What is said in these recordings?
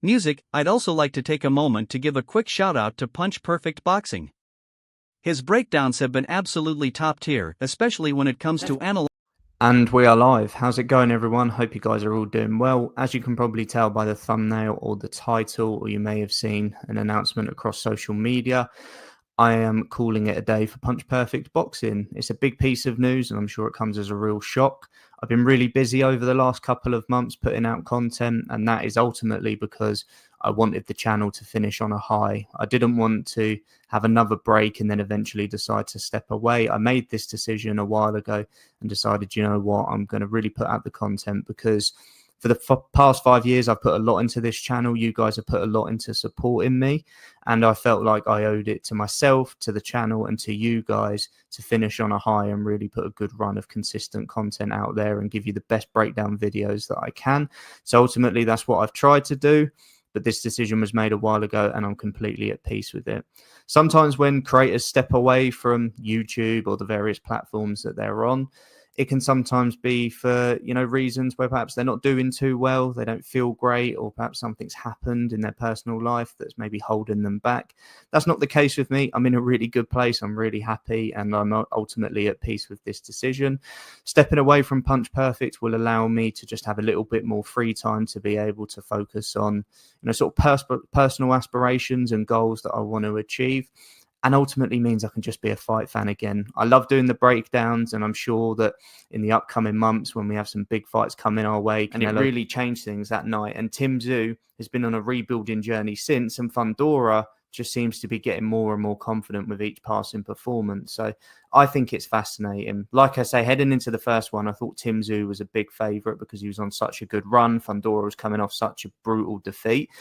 music. I'd also like to take a moment to give a quick shout out to Punch Perfect Boxing. His breakdowns have been absolutely top tier, especially when it comes to analyzing. And we are live. How's it going, everyone? Hope you guys are all doing well. As you can probably tell by the thumbnail or the title, or you may have seen an announcement across social media, I am calling it a day for Punch Perfect Boxing. It's a big piece of news, and I'm sure it comes as a real shock. I've been really busy over the last couple of months putting out content, and that is ultimately because I wanted the channel to finish on a high. I didn't want to have another break and then eventually decide to step away. I made this decision a while ago and decided, you know what, I'm going to really put out the content because for the past 5 years, I've put a lot into this channel. You guys have put a lot into supporting me. And I felt like I owed it to myself, to the channel, and to you guys to finish on a high and really put a good run of consistent content out there and give you the best breakdown videos that I can. So ultimately, that's what I've tried to do. But this decision was made a while ago and I'm completely at peace with it. Sometimes when creators step away from YouTube or the various platforms that they're on, it can sometimes be for, reasons where perhaps they're not doing too well, they don't feel great, or perhaps something's happened in their personal life that's maybe holding them back. That's not the case with me. I'm in a really good place. I'm really happy, and I'm ultimately at peace with this decision. Stepping away from Punch Perfect will allow me to just have a little bit more free time to be able to focus on, sort of personal aspirations and goals that I want to achieve. And ultimately means I can just be a fight fan again. I love doing the breakdowns, and I'm sure that in the upcoming months when we have some big fights coming our way, and it really changed things that night. And TSZYU has been on a rebuilding journey since, and FUNDORA just seems to be getting more and more confident with each passing performance. So I think it's fascinating. Like I say, heading into the first one, I thought TSZYU was a big favourite because he was on such a good run. FUNDORA was coming off such a brutal defeat.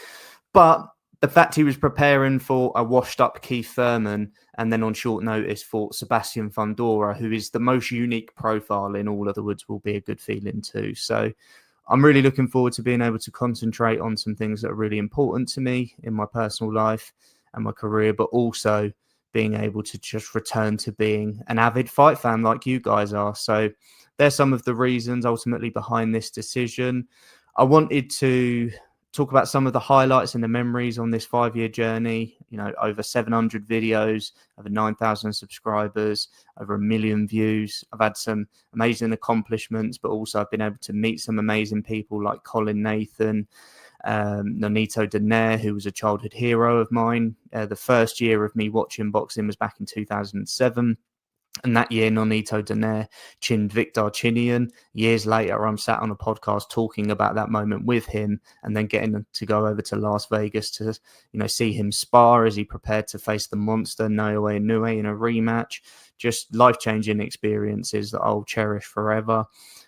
But the fact he was preparing for a washed-up Keith Thurman and then on short notice fought Sebastian FUNDORA, who is the most unique profile in all of the woods, will be a good feeling too. So I'm really looking forward to being able to concentrate on some things that are really important to me in my personal life and my career, but also being able to just return to being an avid fight fan like you guys are. So there's some of the reasons ultimately behind this decision. I wanted to talk about some of the highlights and the memories on this 5-year journey. Over 700 videos, over 9,000 subscribers, over 1 million views. I've had some amazing accomplishments, but also I've been able to meet some amazing people like Colin Nathan, Nonito Donaire, who was a childhood hero of mine. The first year of me watching boxing was back in 2007. And that year, Nonito Donaire chinned Victor Chinian. Years later, I'm sat on a podcast talking about that moment with him and then getting to go over to Las Vegas to, see him spar as he prepared to face the monster Naoya Inoue in a rematch. Just life-changing experiences that I'll cherish forever.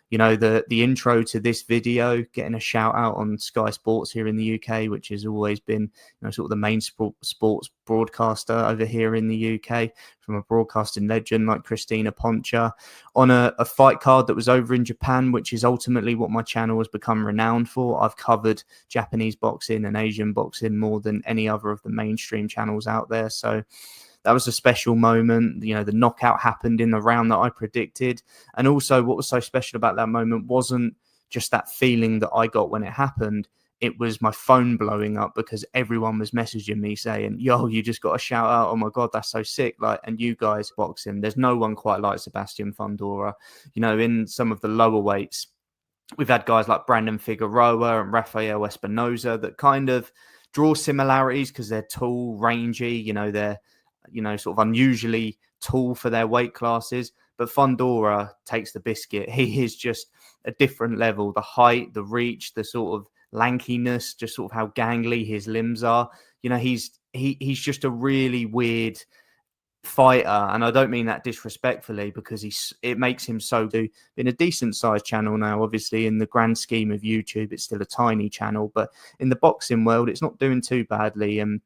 The intro to this video, getting a shout out on Sky Sports here in the UK, which has always been sort of the main sports broadcaster over here in the UK, from a broadcasting legend like Christina Poncha, on a fight card that was over in Japan, which is ultimately what my channel has become renowned for. I've covered Japanese boxing and Asian boxing more than any other of the mainstream channels out there. So that was a special moment. The knockout happened in the round that I predicted. And also what was so special about that moment wasn't just that feeling that I got when it happened. It was my phone blowing up because everyone was messaging me saying, yo, you just got a shout out. Oh my God, that's so sick. And you guys boxing, there's no one quite like Sebastian FUNDORA. In some of the lower weights, we've had guys like Brandon Figueroa and Rafael Espinoza that kind of draw similarities because they're tall, rangy, they're sort of unusually tall for their weight classes. But FUNDORA takes the biscuit. He is just a different level. The height, the reach, the sort of lankiness, just sort of how gangly his limbs are. He's just a really weird fighter, and I don't mean that disrespectfully because it makes him so in a decent sized channel now. Obviously, in the grand scheme of YouTube, it's still a tiny channel, but in the boxing world, it's not doing too badly. And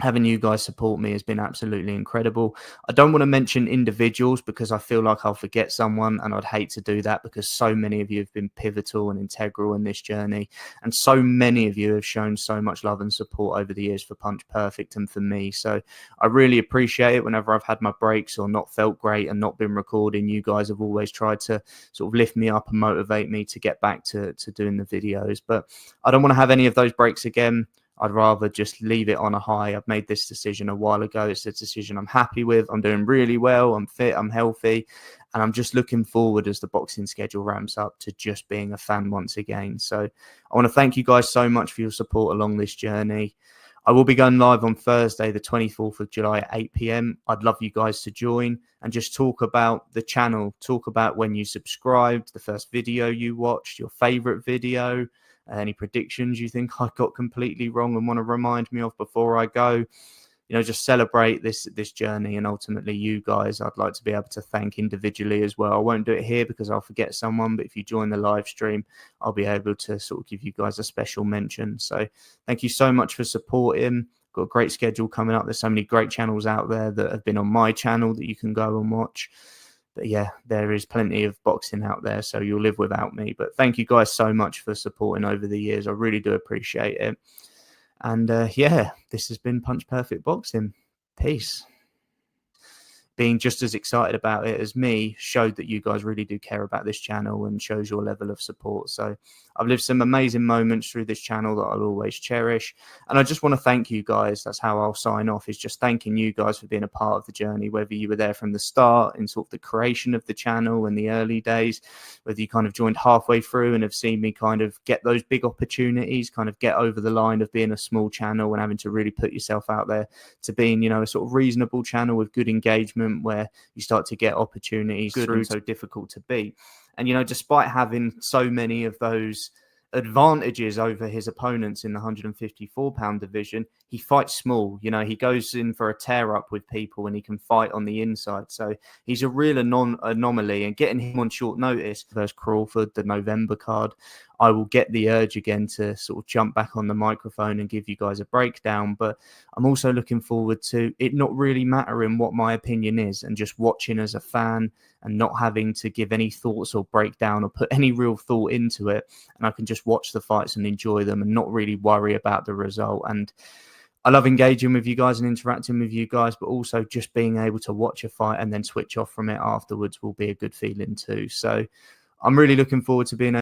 having you guys support me has been absolutely incredible. I don't want to mention individuals because I feel like I'll forget someone, and I'd hate to do that because so many of you have been pivotal and integral in this journey, and so many of you have shown so much love and support over the years for Punch Perfect and for me. So I really appreciate it. Whenever I've had my breaks or not felt great and not been recording, you guys have always tried to sort of lift me up and motivate me to get back to doing the videos. But I don't want to have any of those breaks again. I'd rather just leave it on a high. I've made this decision a while ago. It's a decision I'm happy with. I'm doing really well. I'm fit. I'm healthy. And I'm just looking forward, as the boxing schedule ramps up, to just being a fan once again. So I want to thank you guys so much for your support along this journey. I will be going live on Thursday, the 24th of July at 8 p.m. I'd love you guys to join and just talk about the channel, talk about when you subscribed, the first video you watched, your favorite video, any predictions you think I got completely wrong and want to remind me of before I go. You know, just celebrate this journey, and ultimately you guys, I'd like to be able to thank individually as well. I won't do it here because I'll forget someone, but if you join the live stream, I'll be able to sort of give you guys a special mention. So thank you so much for supporting. Got a great schedule coming up. There's so many great channels out there that have been on my channel that you can go and watch. But yeah, there is plenty of boxing out there, so you'll live without me. But thank you guys so much for supporting over the years. I really do appreciate it. And yeah, this has been Punch Perfect Boxing. Peace. Being just as excited about it as me showed that you guys really do care about this channel and shows your level of support. So I've lived some amazing moments through this channel that I'll always cherish. And I just want to thank you guys. That's how I'll sign off, is just thanking you guys for being a part of the journey, whether you were there from the start in sort of the creation of the channel in the early days, whether you kind of joined halfway through and have seen me kind of get those big opportunities, kind of get over the line of being a small channel and having to really put yourself out there, to being, you know, a sort of reasonable channel with good engagement, where you start to get opportunities through so difficult to beat. And, you know, despite having so many of those advantages over his opponents in the 154-pound division, he fights small. You know, he goes in for a tear up with people and he can fight on the inside. So he's a real anomaly, and getting him on short notice versus Crawford, the November card, I will get the urge again to sort of jump back on the microphone and give you guys a breakdown. But I'm also looking forward to it not really mattering what my opinion is, and just watching as a fan and not having to give any thoughts or breakdown or put any real thought into it. And I can just watch the fights and enjoy them and not really worry about the result. And I love engaging with you guys and interacting with you guys, but also just being able to watch a fight and then switch off from it afterwards will be a good feeling too. So I'm really looking forward to being